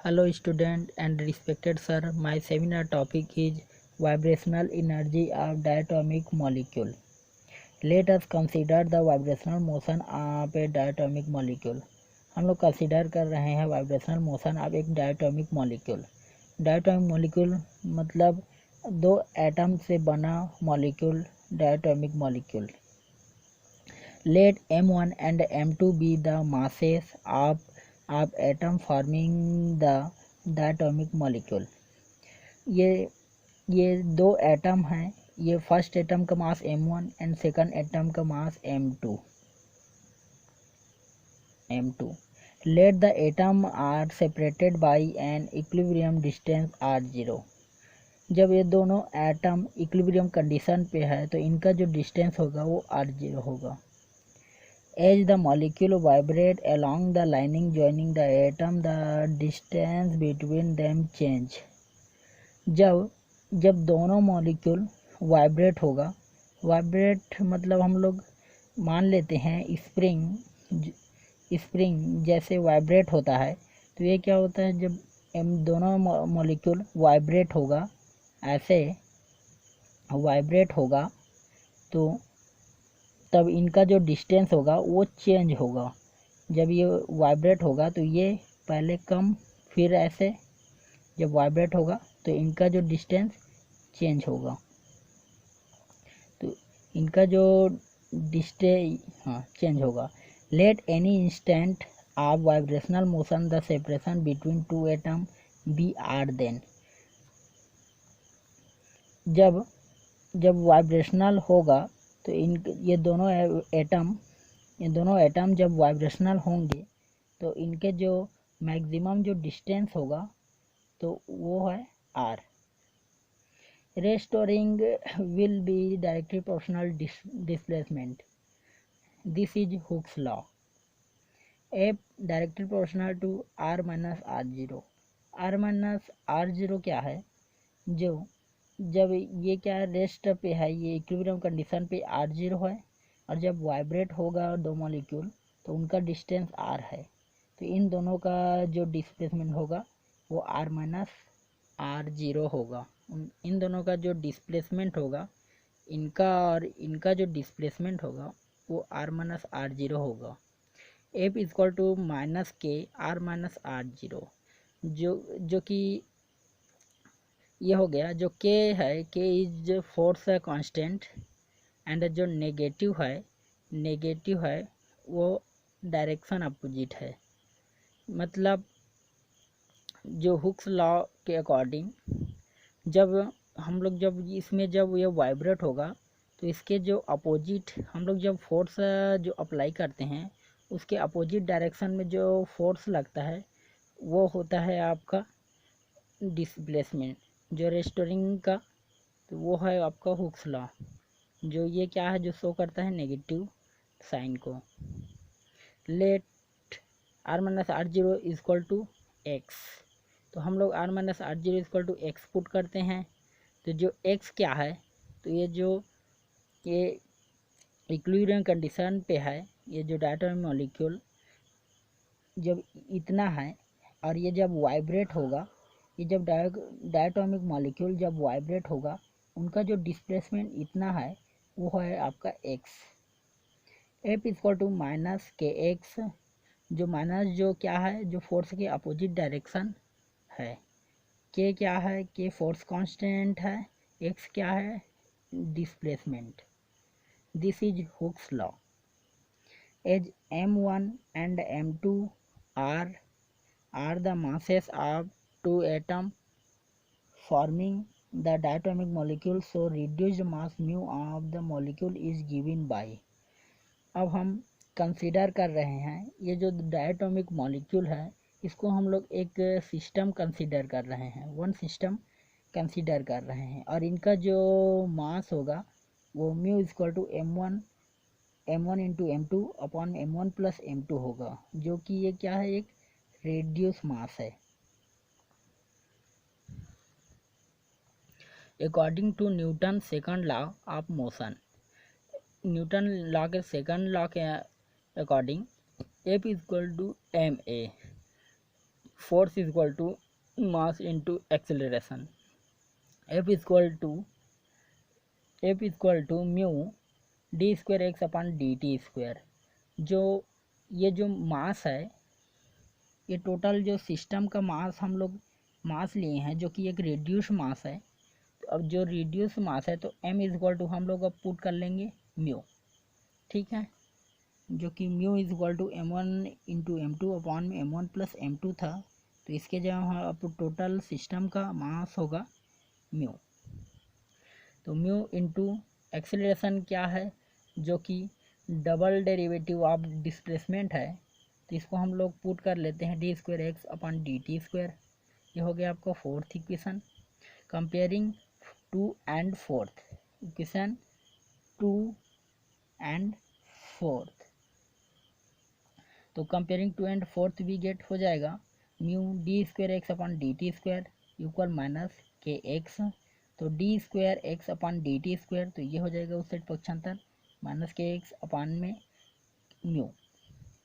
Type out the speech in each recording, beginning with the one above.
Hello student and respected sir, my seminar topic is vibrational energy of diatomic molecule. Let us consider the vibrational motion of a diatomic molecule. हम लोग consider कर रहे हैं vibrational motion of एक diatomic molecule. Diatomic molecule मतलब दो atom से बना molecule, diatomic molecule. Let M1 and M2 be the masses of atom forming the diatomic molecule। ये दो एटम हैं। ये फर्स्ट एटम का मास M1 एंड सेकंड एटम का मास M2। Let the atom are separated by an equilibrium distance R0। जब ये दोनों atom equilibrium condition पे है तो इनका जो डिस्टेंस होगा वो R0 होगा। As the molecule vibrate along the lining joining the atom, the distance between them change। जब दोनों मॉलिक्यूल वाइब्रेट होगा, वाइब्रेट मतलब हम लोग मान लेते हैं स्प्रिंग जैसे वाइब्रेट होता है, तो ये क्या होता है, जब दोनों मॉलिक्यूल वाइब्रेट होगा, ऐसे वाइब्रेट होगा तो तब इनका जो डिस्टेंस होगा वो चेंज होगा। जब ये वाइब्रेट होगा तो ये पहले कम, फिर ऐसे जब वाइब्रेट होगा तो इनका जो डिस्टेंस चेंज होगा। तो इनका जो चेंज होगा। Let any instant of vibrational motion the separation between two atom be r then. जब वाइब्रेशनल होगा तो ये दोनों एटम जब वाइब्रेशनल होंगे तो इनके जो मैक्सिमम जो डिस्टेंस होगा तो वो है r। Restoring will be directly proportional displacement. This is Hooke's law. F directly proportional to r minus r0। r minus r0 क्या है, जब ये क्या है, रेस्ट पे है, ये इक्विलिब्रियम कंडीशन पे R0 है, और जब वाइब्रेट होगा दो मॉलिक्यूल तो उनका डिस्टेंस R है, तो इन दोनों का जो डिस्प्लेसमेंट होगा वो R माइनस R0 होगा। इन दोनों का जो डिस्प्लेसमेंट होगा, इनका और इनका जो डिस्प्लेसमेंट होगा वो R माइनस R0 होगा। F इक्वल टू माइनस के R माइनस R0, जो कि ये हो गया। जो k है, k इज फोर्स है कांस्टेंट, एंड जो नेगेटिव है वो डायरेक्शन अपोजिट है। मतलब जो हुक्स लॉ के अकॉर्डिंग जब इसमें जब ये वाइब्रेट होगा तो इसके जो अपोजिट हम लोग जब फोर्स जो अप्लाई करते हैं उसके अपोजिट डायरेक्शन में जो फोर्स लगता है वो होता है आपका डिस्प्लेसमेंट। जो रेस्टोरिंग का तो वो है आपका हुक्स लॉ, जो ये क्या है, जो शो करता है नेगेटिव साइन को। Let r minus r0 equal to x, तो हम लोग r minus r0 equal to x put करते हैं। तो जो x क्या है, तो ये इक्विलिब्रियम कंडीशन पे है, ये जो डायटोमिक मॉलिक्यूल जब इतना है और ये जब वाइब्रेट होगा, ये जब डायटोमिक मॉलिक्यूल जब वाइब्रेट होगा उनका जो डिस्प्लेसमेंट इतना है वो है आपका x। F equal to minus के एक्स, जो माइनस जो क्या है, जो फोर्स के अपोजिट डायरेक्शन है। k क्या है, k फोर्स कांस्टेंट है, x क्या है, displacement. This is Hooke's law. As M1 and M2 are the masses of two atoms forming the diatomic molecule, so reduced mass mu of the molecule is given by। अब हम consider कर रहे हैं ये जो diatomic molecule है इसको हम लोग एक सिस्टम कंसीडर कर रहे हैं, वन सिस्टम कंसीडर कर रहे हैं, और इनका जो मास होगा वो mu equal to M1 into M2 upon M1 plus M2 होगा, जो कि ये क्या है, एक रेडियस मास है। According to Newton second law of motion, Newton law के सेकंड लॉ के according F equal to ma, force is equal to mass into acceleration. F equal to mu d square x upon d t square. जो ये जो मास है, ये total जो system का मास हम लोग मास लिए हैं, जो कि एक रिड्यूस मास है। तो अब जो रिड्यूस मास है तो m इज इक्वल टू हम लोग अब पुट कर लेंगे म्यू, ठीक है, जो कि mu is equal to m1 into m2 upon में m1 प्लस m2 था। तो इसके जगह अब टोटल सिस्टम का मास होगा म्यू। तो म्यू इंटू एक्सेलरेशन क्या है, जो कि डबल डेरिवेटिव ऑफ डिस्प्लेसमेंट है। तो इसको हम लोग पुट कर लेते हैं d square x upon d t square. ये हो गया आपका fourth equation. Comparing two and fourth equation, two and fourth, तो कंपेयरिंग टू एंड फोर्थ भी गेट हो जाएगा mu d square x upon d t square equal minus के x. तो d square x upon d t square, तो ये हो जाएगा उस साइड पक्षांतर माइनस के एक्स अपॉन में म्यू।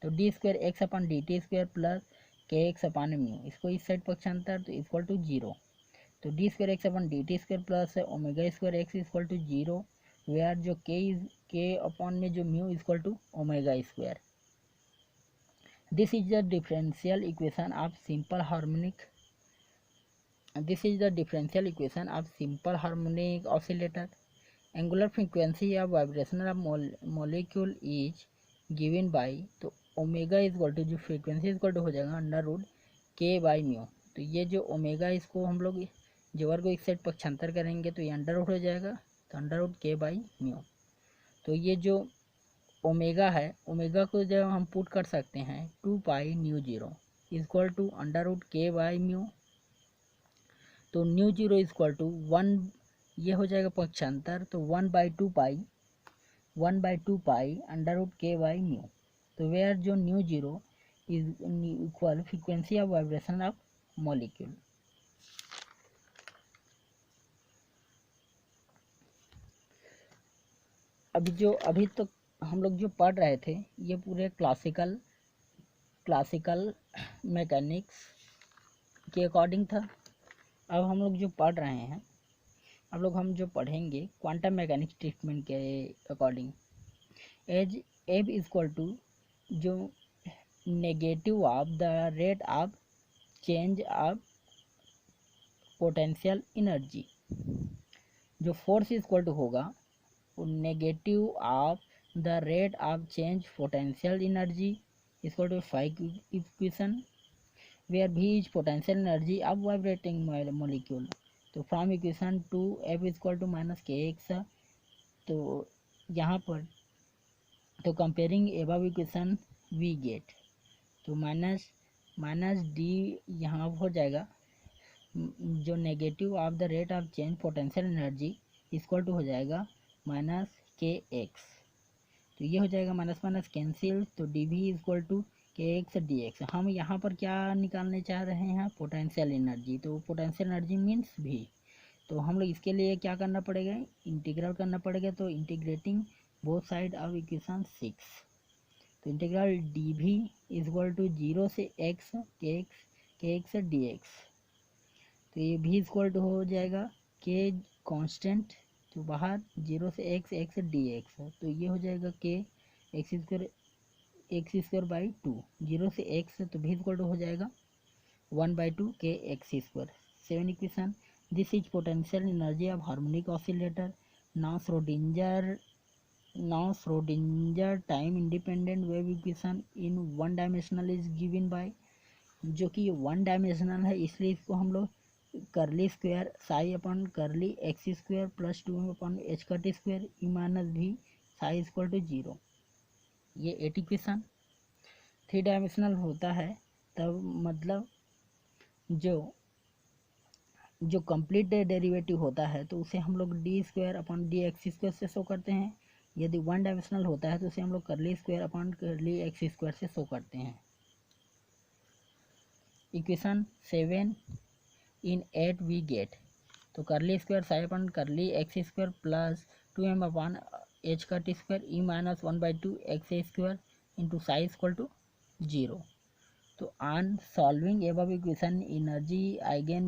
तो d square x upon d t square plus k x upon mu, इसको इस साइड पक्षांतर तो इक्वल टू जीरो। तो d square x upon d t square plus omega square x equal to zero, where जो k upon में जो mu equal to omega square. This is the differential equation of simple harmonic oscillator. Angular frequency of vibration of molecule is given by, तो omega equal to जो frequency equal to हो जाएगा under root k by mu. तो ये जो omega, इसको हम लोग जोवर को एक साइड पक्षांतर करेंगे तो ये अंडर रूट हो जाएगा, तो under root k by mu. तो ये जो ओमेगा है, ओमेगा को जब हम पुट कर सकते हैं 2 pi nu zero equal to under root k by mu. तो न्यू जीरो इक्वल टू 1, ये हो जाएगा पक्षांतर, तो 1/2 pi under root k by mu. तो वेयर जो nu zero is equal frequency of vibration of molecule. अभी तो हम लोग जो पढ़ रहे थे ये पूरे क्लासिकल मैकेनिक्स के अकॉर्डिंग था। अब हम लोग जो पढ़ रहे हैं, हम जो पढ़ेंगे क्वांटम मैकेनिक्स ट्रीटमेंट के according. As AB equal to जो negative of the rate of change of potential energy. जो फोर्स इक्वल टू होगा negative of the rate of change potential energy equal to 5 equation, where V is potential energy of vibrating molecule. तो from equation two F equal to minus के x. तो यहाँ पर तो comparing above equation we get, तो minus D यहाँ हो जाएगा, जो negative of the rate of change potential energy equal to हो जाएगा माइनस के एक्स। तो ये हो जाएगा माइनस माइनस कैंसिल, तो d v equal to k x d x. हम यहाँ पर क्या निकालने चाह रहे हैं, पोटेंशियल एनर्जी। तो पोटेंशियल एनर्जी मीन्स भी, तो हम लोग इसके लिए क्या करना पड़ेगा, इंटीग्रल करना पड़ेगा। तो integrating both side of equation 6, तो integral d v equal to 0 से एक्स के एक्स डी एक्स। तो ये भी इक्वल टू हो जाएगा के कांस्टेंट, तो बाहर 0 से एक्स डी एक्स। तो ये हो जाएगा के एक्स स्क्वायर बाई 2, 0 से एक्स, तो भी इक्वल टू हो जाएगा 1/2 के x square. 7 equation. This is potential energy of harmonic oscillator. Now Schrodinger time independent wave equation in one dimensional is given by, जो कि वन डायमेंशनल है इसलिए इसको हम लोग curly square psi upon curly X square plus 2 upon H cut square E minus V psi equal to 0। ये 8 equation. 3 dimensional होता है तब मतलब जो कंप्लीट डेरिवेटिव होता है तो उसे हम लोग D square upon D x square से शो करते हैं। यदि वन डायमेंशनल होता है तो उसे हम लोग curly square upon curly X square से शो करते हैं। इक्वेशन 7 इन 8 वी गेट, तो curly square psi upon curly X square plus 2m upon H cut square E minus 1/2 X square into psi equal to 0। तो on solving above equation energy eigen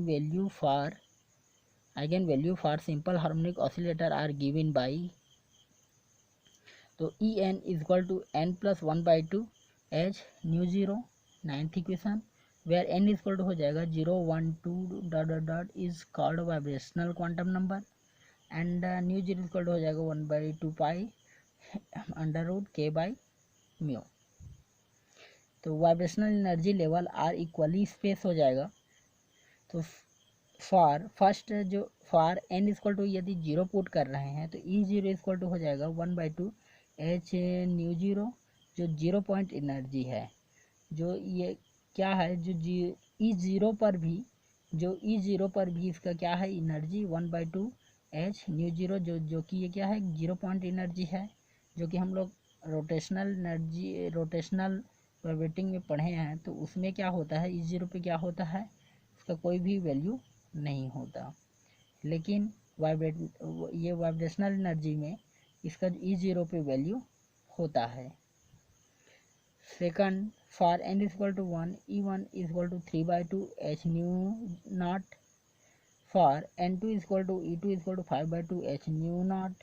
value for simple harmonic oscillator are given by, तो E N is equal to N plus 1/2 H nu zero, 9th equation, where N is equal to हो जाएगा 0 1 2 dot dot dot is called vibrational quantum number, and nu zero is equal to हो जाएगा 1/2 pi under root k by mu. तो vibrational energy level are equally space हो जाएगा। तो for first जो for n equal to यदि zero put कर रहे हैं तो ई जीरो इक्वल टू हो जाएगा 1/2 एच न्यू जीरो, जो 0 पॉइंट एनर्जी है, जो ये क्या है, जो ई जीरो पर भी इसका क्या है एनर्जी 1/2 एच न्यू जीरो, जो कि ये क्या है 0 पॉइंट एनर्जी है, जो कि हम लोग रोटेशनल वाइब्रेटिंग में पढ़े हैं। तो उसमें क्या होता है, ई जीरो पे क्या होता है, इसका कोई भी वैल्यू नहीं होता, लेकिन ये वाइब्रेशनल एनर्जी में इसका ई जीरो पे वैल्यू होता है। Second, for n is equal to 1 E1 is equal to 3/2 h nu naught, for N2 is equal to E2 is equal to 5/2 h nu naught,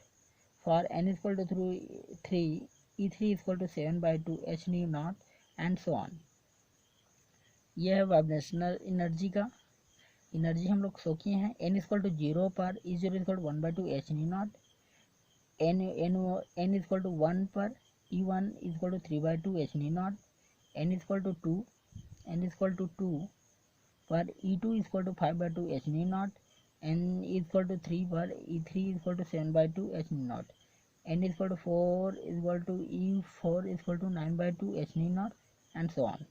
for N is equal to 3 E3 is equal to 7/2 h nu naught, and so on. यह है vibrational energy का energy हम लोग show किए हैं। n equal to 0 पर E zero equal to 1/2 H nu naught, n equal to 1 पर E1 equal to 3/2 h nu naught, n equal to 2 पर E2 equal to 5/2 h nu naught, n equal to 3 पर E3 equal to 7/2 h nu naught, n equal to 4 equal to E4 equal to 9/2 h nu naught, and so on.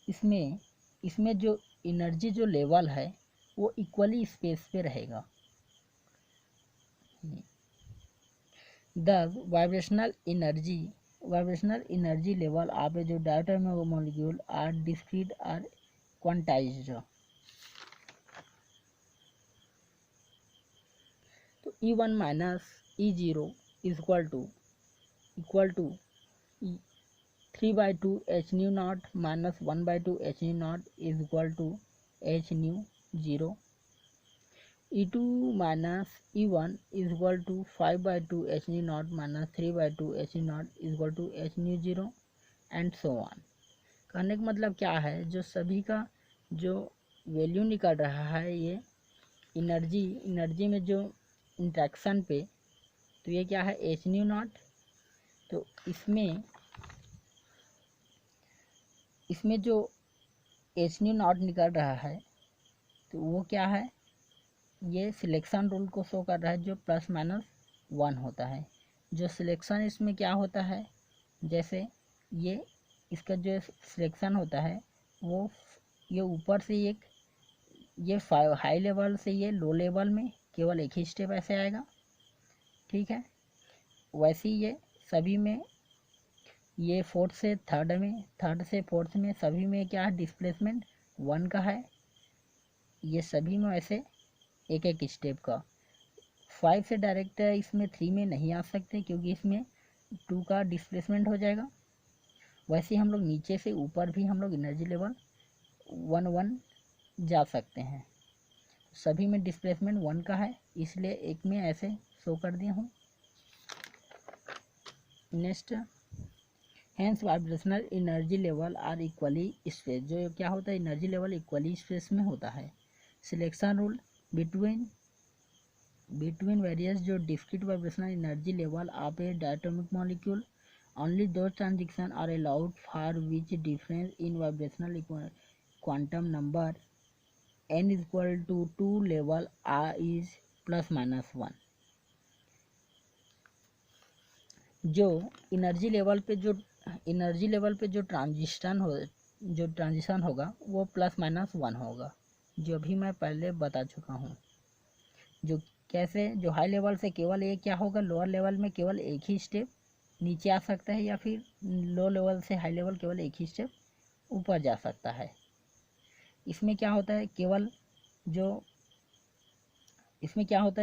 इसमें जो energy जो level है वो equally space पे रहेगा। The vibrational energy level of जो diatomic molecule are discrete are quantized. तो E1 minus E0 equal to 3/2 h nu naught minus 1/2 H nu naught is equal to h nu zero. E2 minus E1 is equal to 5/2 h nu naught minus 3/2 h nu naught is equal to h nu zero, and so on. कहने का मतलब क्या है, जो सभी का जो value निकल रहा है ये एनर्जी में जो इंट्रैक्शन पे, तो ये क्या है एच न्यू नॉट। तो इसमें जो एच न्यू नॉट निकल रहा है तो वो क्या है, ये सिलेक्शन रूल को शो कर रहा है, जो +-1 होता है। जो सिलेक्शन इसमें क्या होता है, जैसे ये इसका जो सिलेक्शन होता है वो ये ऊपर से ये हाई लेवल से ये लो लेवल में केवल एक ही स्टेप ऐसे आएगा, ठीक है। वैसे ही ये सभी में, ये फोर्थ से थर्ड में, थर्ड से फोर्थ में, सभी में क्या है डिस्प्लेसमेंट 1 का है। ये सभी में ऐसे एक एक स्टेप का। 5 से डायरेक्ट इसमें 3 में नहीं आ सकते क्योंकि इसमें 2 का डिस्प्लेसमेंट हो जाएगा। वैसे हम लोग नीचे से ऊपर भी हम लोग एनर्जी लेवल 1 जा सकते हैं। सभी में डिस्प्लेसमेंट 1 का है, इसलिए एक में ऐसे शो कर दिया हूँ। Next, hence vibrational energy level are equally space. जो क्या होता है, एनर्जी लेवल इक्वली स्पेस में होता है। सिलेक्शन रूल बिटवीन वेरियस जो discrete vibrational energy level of a diatomic molecule, only दो transition are allowed for which difference in vibrational quantum number n equal to 2 level r is +-1। जो energy level पे जो transition होगा वो +-1 होगा, जो अभी मैं पहले बता चुका हूँ। जो कैसे, जो हाई लेवल से केवल एक क्या होगा, लोअर लेवल में केवल एक ही स्टेप नीचे आ सकता है, या फिर लो लेवल से हाई लेवल केवल एक ही स्टेप ऊपर जा सकता है। इसमें क्या होता है,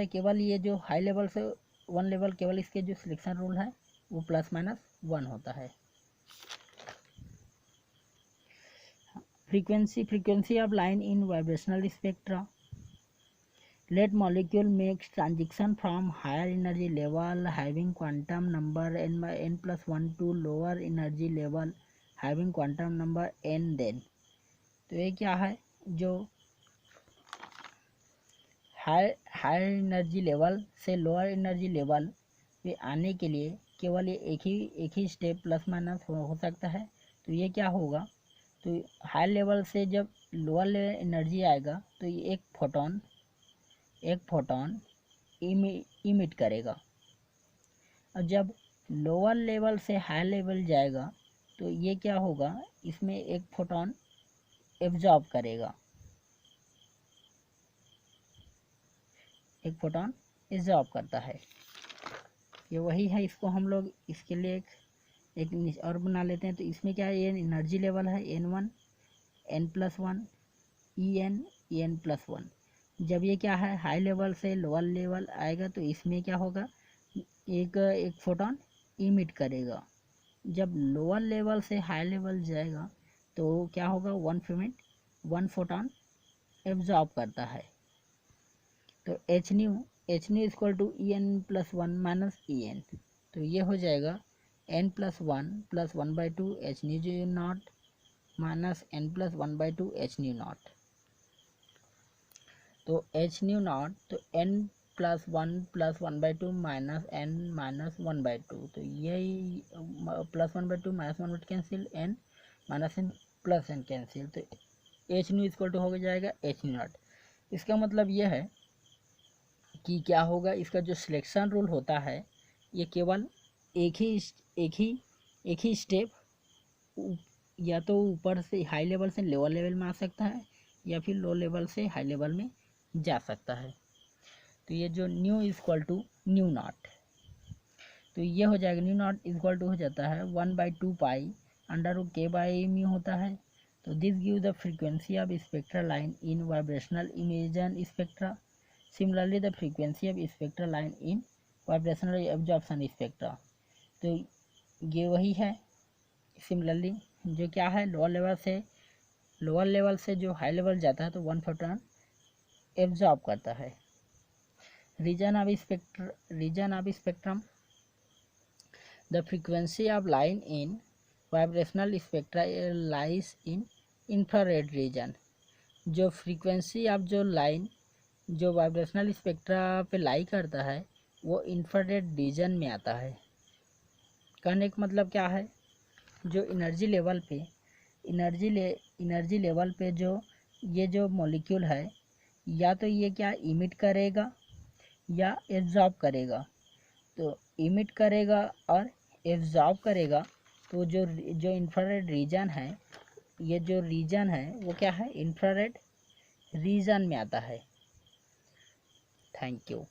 केवल ये जो हाई लेवल से 1 लेवल, केवल इसके जो सिलेक्शन रूल है वो +-1 1 होता है। frequency of line in vibrational spectra. Let molecule makes transition from higher energy level having quantum number n plus 1 to lower energy level having quantum number n then। तो ये क्या है, जो हायर एनर्जी लेवल से lower energy level पे आने के लिए केवल ये एक ही स्टेप प्लस माइनस हो सकता है। तो ये क्या होगा, तो हायर लेवल से जब लोअर एनर्जी आएगा तो ये एक फोटोन इमिट करेगा, और जब लोअर लेवल से हाई लेवल जाएगा तो ये क्या होगा, इसमें एक फोटोन एब्जॉर्ब करेगा, एक फोटोन एब्जॉर्ब करता है। ये वही है, इसको हम लोग इसके लिए एक और बना लेते हैं। तो इसमें क्या है, ये एनर्जी लेवल है n1 n+1 en+1। जब ये क्या है, हाई लेवल से लोअर लेवल आएगा तो इसमें क्या होगा, एक फोटोन इमिट करेगा। जब लोअर लेवल से हाई लेवल जाएगा तो क्या होगा, वन फोटोन एब्जॉर्ब करता है। तो h nu equal to en+1 minus en। तो ये हो जाएगा n+1 + 1/2 H nu naught minus n+1/2 h nu naught. तो एच न्यू नॉट तो n+1 + 1/2 माइनस n माइनस 1/2। तो यही +1/2 minus 1 cancel, n minus n plus n cancel. तो h nu equal to हो जाएगा एच न्यू नॉट। इसका मतलब यह है कि क्या होगा, इसका जो सिलेक्शन रूल होता है ये केवल एक ही स्टेप या तो ऊपर से हाई लेवल से लोअर लेवल में आ सकता है या फिर लो लेवल से हाई लेवल में जा सकता है। तो ये जो nu equal to nu naught, तो ये हो जाएगा न्यू नॉट इक्वल टू हो जाता है 1/2 पाई √k/μ होता है। तो this give the frequency of spectral line in vibrational imagine spectra. Similarly the frequency of spectral line in vibrational absorption spectra. तो ये वही है, सिमिलरली जो क्या है, लोअर लेवल से जो हाई लेवल जाता है तो 1 फोटोन एब्जॉर्ब करता है। Region of spectrum, the frequency of line in vibrational spectra lies in infrared region. जो फ्रीक्वेंसी ऑफ जो लाइन जो वाइब्रेशनल स्पेक्ट्रा पे लाई करता है वो इंफ्रारेड रीजन में आता है। कहने का मतलब क्या है, जो एनर्जी लेवल पे जो ये जो मॉलिक्यूल है या तो ये क्या इमिट करेगा या एब्जॉर्ब करेगा। तो इमिट करेगा और एब्जॉर्ब करेगा तो जो इंफ्रारेड रीजन है, ये जो रीजन है वो क्या है, इंफ्रारेड रीजन में आता है। Thank you.